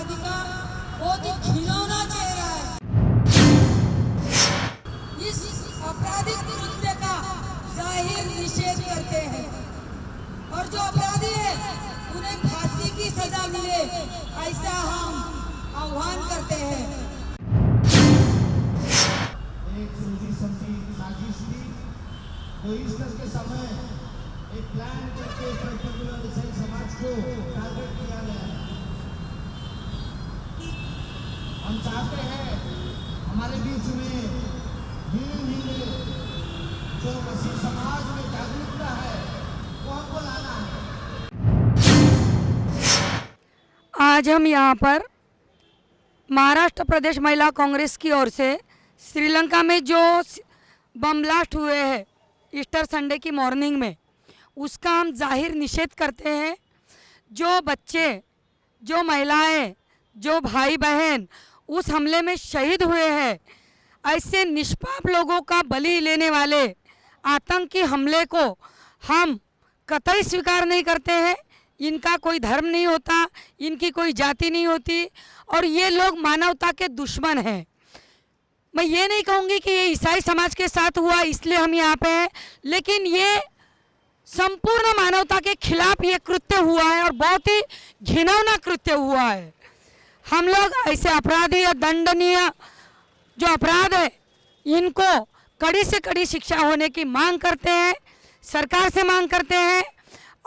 आतंकवादी का बहुत ही घिनौना चेहरा है। इस आपराधिक कृत्य का जाहिर निषेध करते हैं और जो अपराधी है उन्हें फांसी की सजा मिले, ऐसा हम आह्वान करते हैं। एक सोची समझी साजिश थी, तो ईस्टर के समय एक प्लान करके पर्टिकुलर ईसाई समाज को टारगेट किया गया है। हम चाहते हैं हमारे बीच में धीरे धीरे जो मसीह समाज में जागरूकता है वो हमको लाना है। आज हम यहाँ पर महाराष्ट्र प्रदेश महिला कांग्रेस की ओर से श्रीलंका में जो बम ब्लास्ट हुए हैं ईस्टर संडे की मॉर्निंग में, उसका हम जाहिर निषेध करते हैं। जो बच्चे, जो महिलाएं, जो भाई बहन उस हमले में शहीद हुए हैं, ऐसे निष्पाप लोगों का बलि लेने वाले आतंकी हमले को हम कतई स्वीकार नहीं करते हैं। इनका कोई धर्म नहीं होता, इनकी कोई जाति नहीं होती और ये लोग मानवता के दुश्मन हैं। मैं ये नहीं कहूँगी कि ये ईसाई समाज के साथ हुआ इसलिए हम यहाँ पे हैं, लेकिन ये संपूर्ण मानवता के खिलाफ ये कृत्य हुआ है और बहुत ही घिनौना कृत्य हुआ है। हम लोग ऐसे अपराधी या दंडनीय जो अपराध है इनको कड़ी से कड़ी शिक्षा होने की मांग करते हैं, सरकार से मांग करते हैं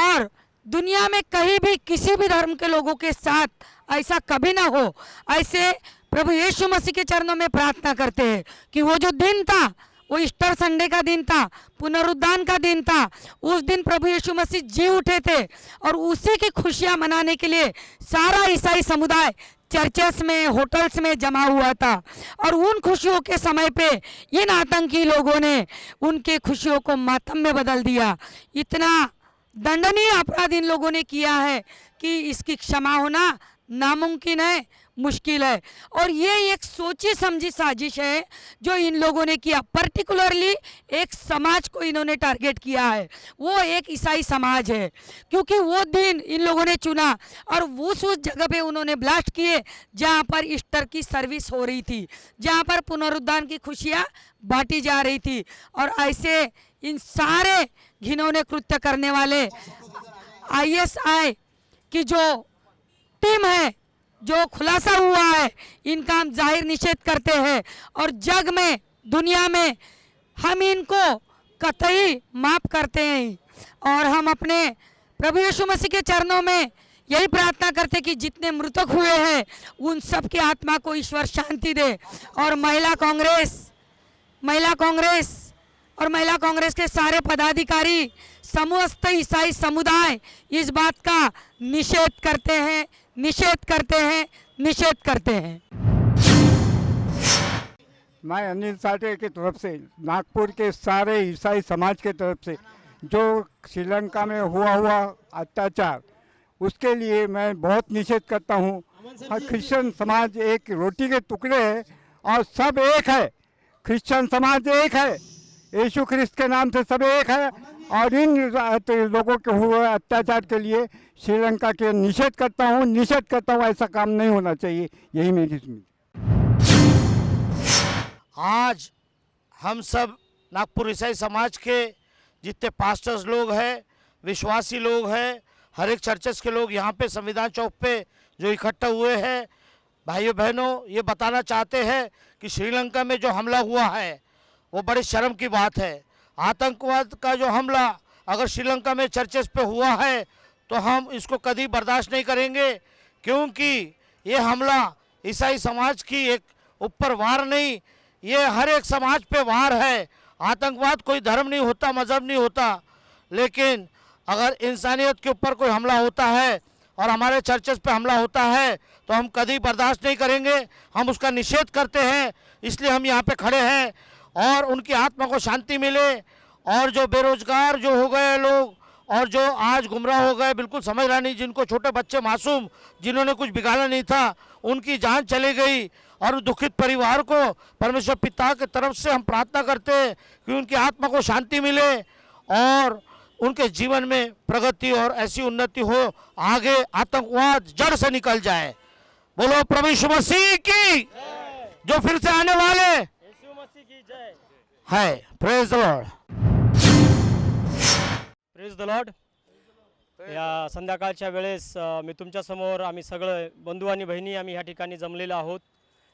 और दुनिया में कहीं भी किसी भी धर्म के लोगों के साथ ऐसा कभी ना हो, ऐसे प्रभु यीशु मसीह के चरणों में प्रार्थना करते हैं कि वो जो दिन था, वो ईस्टर संडे का दिन था, पुनरुद्धान का दिन था, उस दिन प्रभु यीशु मसीह जी उठे थे और उसी की खुशियां मनाने के लिए सारा ईसाई समुदाय चर्चेस में, होटल्स में जमा हुआ था और उन खुशियों के समय पे इन आतंकी लोगों ने उनके खुशियों को मातम में बदल दिया। इतना दंडनीय अपराध इन लोगों ने किया है कि इसकी क्षमा होना नामुमकिन है, मुश्किल है और ये एक सोची समझी साजिश है जो इन लोगों ने किया। पर्टिकुलरली एक समाज को इन्होंने टारगेट किया है, वो एक ईसाई समाज है, क्योंकि वो दिन इन लोगों ने चुना और उस जगह पे उन्होंने ब्लास्ट किए जहाँ पर ईस्टर की सर्विस हो रही थी, जहाँ पर पुनरुद्धान की खुशियाँ बांटी जा रही थी। और ऐसे इन सारे घिनौने कृत्य करने वाले ISI की जो टीम है, जो खुलासा हुआ है, इनका हम जाहिर निषेध करते हैं और जग में, दुनिया में हम इनको कतई माफ करते हैं और हम अपने प्रभु यीशु मसीह के चरणों में यही प्रार्थना करते हैं कि जितने मृतक हुए हैं उन सब की आत्मा को ईश्वर शांति दे। और महिला कांग्रेस के सारे पदाधिकारी, समस्त ईसाई समुदाय इस बात का निषेध करते हैं। मैं अनिल साठे की तरफ से, नागपुर के सारे ईसाई समाज के तरफ से जो श्रीलंका में हुआ अत्याचार, उसके लिए मैं बहुत निषेध करता हूँ। क्रिश्चियन समाज एक रोटी के टुकड़े है और सब एक है। क्रिश्चियन समाज एक है, यीशु ख्रिस्त के नाम से सब एक है और इन लोगों के हुए अत्याचार के लिए श्रीलंका के निषेध करता हूँ। ऐसा काम नहीं होना चाहिए, यही मेरी समझ। आज हम सब नागपुर ईसाई समाज के जितने पास्टर्स लोग हैं, विश्वासी लोग हैं, हर एक चर्चेस के लोग यहाँ पे संविधान चौक पे जो इकट्ठा हुए हैं, भाइयों बहनों, ये बताना चाहते हैं कि श्रीलंका में जो हमला हुआ है वो बड़ी शर्म की बात है। आतंकवाद का जो हमला अगर श्रीलंका में चर्चेस पे हुआ है तो हम इसको कभी बर्दाश्त नहीं करेंगे, क्योंकि ये हमला ईसाई समाज की एक ऊपर वार नहीं, ये हर एक समाज पे वार है। आतंकवाद कोई धर्म नहीं होता, मज़हब नहीं होता, लेकिन अगर इंसानियत के ऊपर कोई हमला होता है और हमारे चर्चेस पे हमला होता है तो हम कभी बर्दाश्त नहीं करेंगे, हम उसका निषेध करते हैं। इसलिए हम यहाँ पे खड़े हैं और उनकी आत्मा को शांति मिले और जो बेरोजगार जो हो गए लोग और जो आज गुमराह हो गए, बिल्कुल समझ रहा नहीं, जिनको छोटे बच्चे मासूम जिन्होंने कुछ बिगाड़ा नहीं था, उनकी जान चली गई और दुखित परिवार को परमेश्वर पिता की तरफ से हम प्रार्थना करते हैं कि उनकी आत्मा को शांति मिले और उनके जीवन में प्रगति और ऐसी उन्नति हो, आगे आतंकवाद जड़ से निकल जाए। बोलो प्रभु यीशु मसीह की, जो फिर से आने वाले यीशु मसीह की जय। है। Praise the Lord. Praise the Lord. या संध्याकाळच्या वेळेस मी तुमच्यासमोर आम्ही सगळे बंधू आणि बहिणी आम्ही ह्या ठिकाणी जमलेलो आहोत।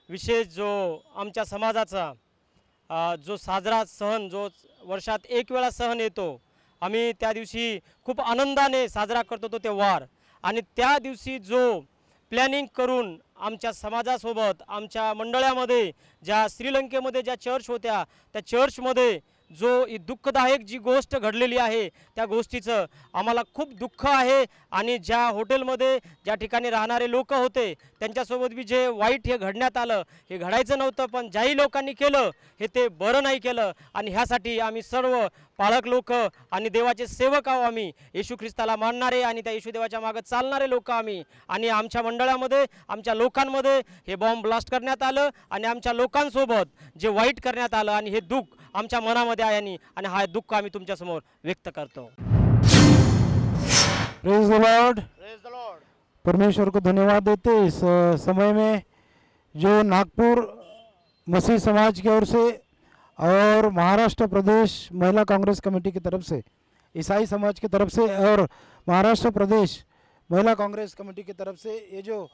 विशेष जो आमच्या समाजाचा जो साजरा सण जो वर्षात एक वेळा सण येतो, आम्ही त्या दिवशी खूप आनंदाने साजरा करतो तो त्योहार। आणि त्या दिवशी जो प्लॅनिंग करून आमच्या समाजासोबत आमच्या मंडळामध्ये ज्या श्रीलंकेमध्ये ज्या चर्च होत्या त्या चर्चमध्ये जो ही दुःखदायक जी गोष्ट घडलेली आहे त्या गोष्टीचं आम्हाला खूप दुःख आहे। आणि ज्या हॉटेलमध्ये ज्या ठिकाणी राहणारे लोक होते त्यांच्यासोबत बी जे वाईट हे घडण्यात आलं, हे घडायचं नव्हतं, पण ज्याही लोकांनी केलं हे ते बरं नाही केलं। आणि ह्यासाठी आम्ही सर्व पाळक लोक आणि देवाचे सेवक आहो, आम्ही येशू ख्रिस्ताला मानणारे आणि त्या येशू देवाच्या मागे चालणारे लोक आम्ही। आणि आमच्या मंडळामध्ये आमच्या लोकांमध्ये हे बॉम्ब ब्लास्ट करण्यात आलं आणि आमच्या लोकांसोबत जे वाईट करण्यात आलं आणि हे दुःख आमच्या मनामध्ये आहे आणि हा दुःख आम्ही तुमच्यासमोर व्यक्त करतो। Praise the Lord. Praise the Lord. परमेश्वर को धन्यवाद देते इस समय में जो नागपुर मसीह समाज की ओर से और महाराष्ट्र प्रदेश महिला कांग्रेस कमेटी की तरफ से, ईसाई समाज की तरफ से और महाराष्ट्र प्रदेश महिला कांग्रेस कमेटी की तरफ से ये जो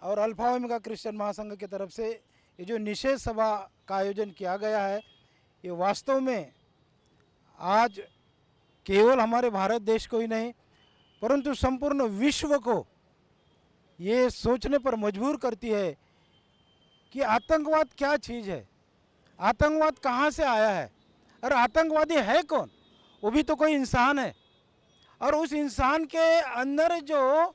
और अल्फा ओमेगा क्रिश्चियन महासंघ की तरफ से ये जो निषेध सभा का आयोजन किया गया है, ये वास्तव में आज केवल हमारे भारत देश को ही नहीं परंतु संपूर्ण विश्व को ये सोचने पर मजबूर करती है कि आतंकवाद क्या चीज़ है, आतंकवाद कहाँ से आया है और आतंकवादी है कौन। वो भी तो कोई इंसान है और उस इंसान के अंदर जो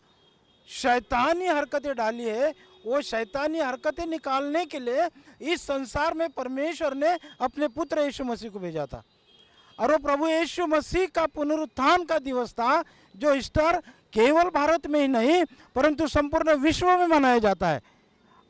शैतानी हरकतें डाली है वो शैतानी हरकतें निकालने के लिए इस संसार में परमेश्वर ने अपने पुत्र यीशु मसीह को भेजा था। और वो प्रभु यीशु मसीह का पुनरुत्थान का दिवस था जो ईस्टर केवल भारत में ही नहीं परंतु संपूर्ण विश्व में मनाया जाता है।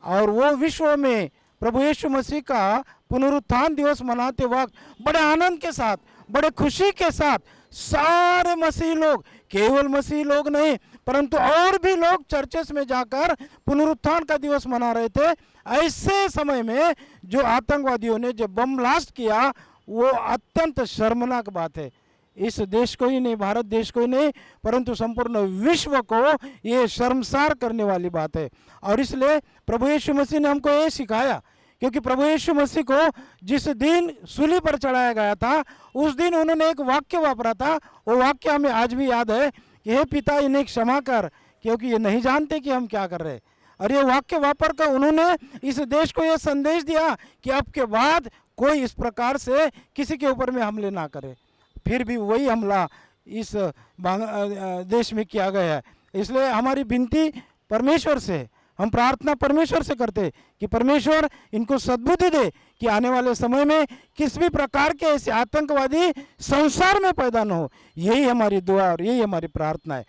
और वो विश्व में प्रभु यीशु मसीह का पुनरुत्थान दिवस मनाते वक्त बड़े आनंद के साथ, बड़े खुशी के साथ सारे मसीही लोग, केवल मसीही लोग नहीं परंतु और भी लोग चर्चेस में जाकर पुनरुत्थान का दिवस मना रहे थे। ऐसे समय में जो आतंकवादियों ने जो बम ब्लास्ट किया वो अत्यंत शर्मनाक बात है। इस देश को ही नहीं, भारत देश को ही नहीं परंतु संपूर्ण विश्व को ये शर्मसार करने वाली बात है। और इसलिए प्रभु यीशु मसीह ने हमको ये सिखाया, क्योंकि प्रभु यीशु मसीह को जिस दिन सूली पर चढ़ाया गया था उस दिन उन्होंने एक वाक्य वापरा था। वो वाक्य हमें आज भी याद है कि हे पिता इन्हें क्षमा कर क्योंकि ये नहीं जानते कि हम क्या कर रहे हैं। और ये वाक्य वापर कर उन्होंने इस देश को ये संदेश दिया कि अब के बाद कोई इस प्रकार से किसी के ऊपर में हमले ना करे। फिर भी वही हमला इस देश में किया गया है। इसलिए हमारी विनती परमेश्वर से, हम प्रार्थना परमेश्वर से करते कि परमेश्वर इनको सद्बुद्धि दे कि आने वाले समय में किसी भी प्रकार के ऐसे आतंकवादी संसार में पैदा न हो। यही हमारी दुआ और यही हमारी प्रार्थना है।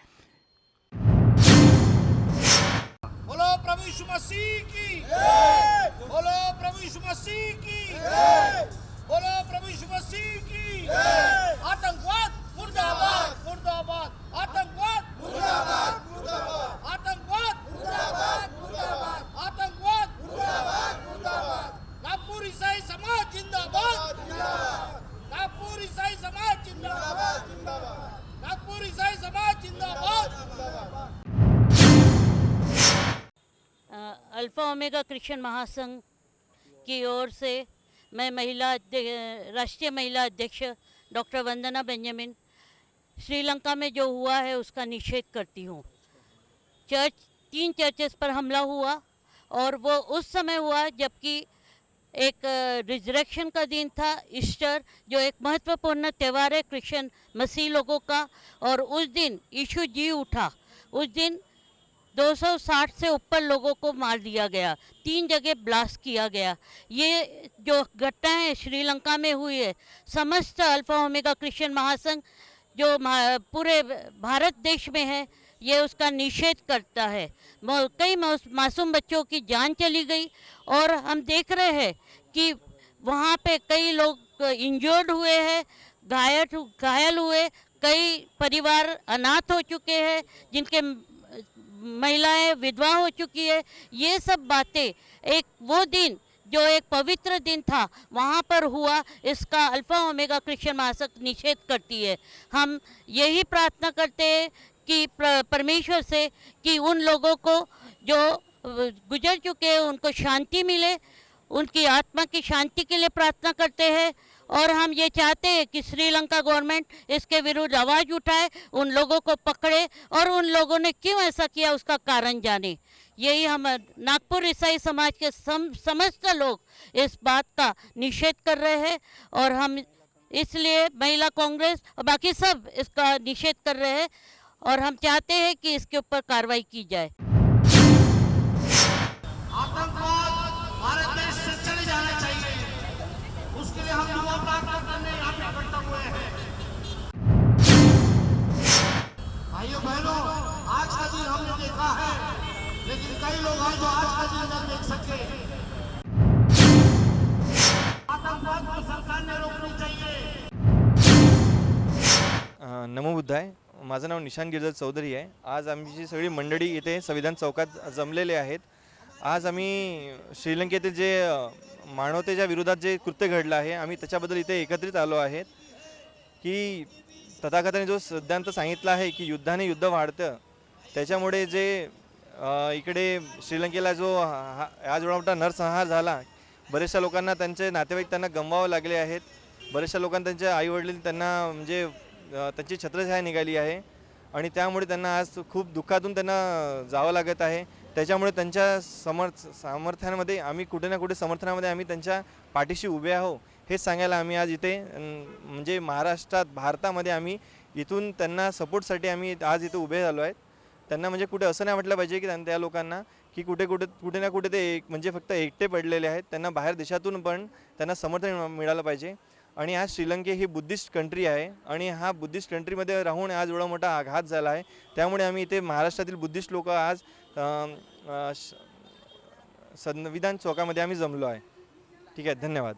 बोलो प्रभु यीशु मसीह की, बोलो प्रभु यीशु मसीह की, बोलो प्रभु यीशु मसीह की। आतंकवाद मुर्दाबाद, मुर्दाबाद, आतंकवाद मुर्दाबाद, मुर्दाबाद, आतंकवाद मुर्दाबाद, मुर्दाबाद, आतंकवाद मुर्दाबाद, मुर्दाबाद। नागपुर ईसाई समाज जिंदाबाद, जिंदाबाद, नागपुर ईसाई समाज जिंदाबाद, जिंदाबाद, नागपुर ईसाई समाज जिंदाबाद, जिंदाबाद। अल्फा ओमेगा क्रिश्चियन महासंघ की ओर से मैं राष्ट्रीय महिला अध्यक्ष डॉक्टर वंदना बेंजामिन श्रीलंका में जो हुआ है उसका निषेध करती हूँ। 3 चर्चेस पर हमला हुआ और वो उस समय हुआ जबकि एक रिजरेक्शन का दिन था, ईस्टर, जो एक महत्वपूर्ण त्यौहार है क्रिश्चियन मसीह लोगों का। और उस दिन यीशु जी उठा। उस दिन 260 से ऊपर लोगों को मार दिया गया, 3 जगह ब्लास्ट किया गया। ये जो घटनाएं श्रीलंका में हुई है, समस्त अल्फा ओमेगा क्रिश्चियन महासंघ जो पूरे भारत देश में है ये उसका निषेध करता है। कई मासूम बच्चों की जान चली गई और हम देख रहे हैं कि वहाँ पे कई लोग इंजर्ड हुए हैं, घायल हुए, कई परिवार अनाथ हो चुके हैं जिनके महिलाएं विधवा हो चुकी है। ये सब बातें एक वो दिन जो एक पवित्र दिन था वहाँ पर हुआ, इसका अल्फा ओमेगा क्रिश्चियन महासंघ निषेध करती है। हम यही प्रार्थना करते हैं कि परमेश्वर से कि उन लोगों को जो गुजर चुके हैं उनको शांति मिले, उनकी आत्मा की शांति के लिए प्रार्थना करते हैं। और हम ये चाहते हैं कि श्रीलंका गवर्नमेंट इसके विरुद्ध आवाज़ उठाए, उन लोगों को पकड़े और उन लोगों ने क्यों ऐसा किया उसका कारण जाने। यही हम नागपुर ईसाई समाज के समस्त लोग इस बात का निषेध कर रहे हैं और हम इसलिए महिला कांग्रेस और बाकी सब इसका निषेध कर रहे हैं और हम चाहते हैं कि इसके ऊपर कार्रवाई की जाए। आतंकवाद भारत देश से चले जाना चाहिए, उसके लिए हम युवा प्रार्थना करने यहाँ पे इकट्ठा हुए हैं। भाइयों बहनों, आज का दिन हमने देखा है, लेकिन कई लोग हैं जो आज का दिन नहीं देख सकते। आतंकवाद को सरकार ने रोकनी चाहिए। नमो बुद्धाय. माझं नाव निशान गिरधर चौधरी आहे. आज आमची सगळी मंडळी इथे संविधान चौकात जमलेले आहेत. आज आम्ही श्रीलंकेतील जे मानवतेच्या विरोधात जे कृत्य घडलं आहे आम्ही त्याच्याबद्दल इथे एकत्रित आलो आहेत की तथागताने जो सिद्धांत सांगितला आहे की युद्धाने युद्ध वाढतं, त्याच्यामुळे जे इकडे श्रीलंकेला जो आज एवढा मोठा नरसंहार झाला, बरेचशा लोकांना त्यांचे नातेवाईक त्यांना गमवावे लागले आहेत. बरेचशा लोकांना त्यांचे आईवडील त्यांना म्हणजे त्यांची छत्रछाया निघाली आहे आणि त्यामुळे त्यांना आज खूप दुःखातून त्यांना जावं लागत आहे. त्याच्यामुळे त्यांच्या समर्थनामध्ये आम्ही कुठे ना कुठे समर्थनामध्ये आम्ही त्यांच्या पाठीशी उभे आहो हे सांगायला आम्ही आज इथे म्हणजे महाराष्ट्रात भारतामध्ये आम्ही इथून त्यांना सपोर्टसाठी आम्ही आज इथे उभे झालो आहेत. त्यांना म्हणजे कुठे असं नाही वाटलं पाहिजे की त्या लोकांना की कुठे ना कुठे ते म्हणजे फक्त एकटे पडलेले आहेत. त्यांना बाहेर देशातून पण त्यांना समर्थन मिळालं पाहिजे. आणि आज श्रीलंका ही बुद्धिस्ट कंट्री आहे आणि हा बुद्धिस्ट कंट्रीमध्ये राहून आज एवढा मोठा आघात झाला आहे. त्यामुळे आम्ही इथे महाराष्ट्रातील बुद्धिस्ट लोक आज संविधान चौकामध्ये आम्ही जमलो आहे. ठीक आहे, धन्यवाद.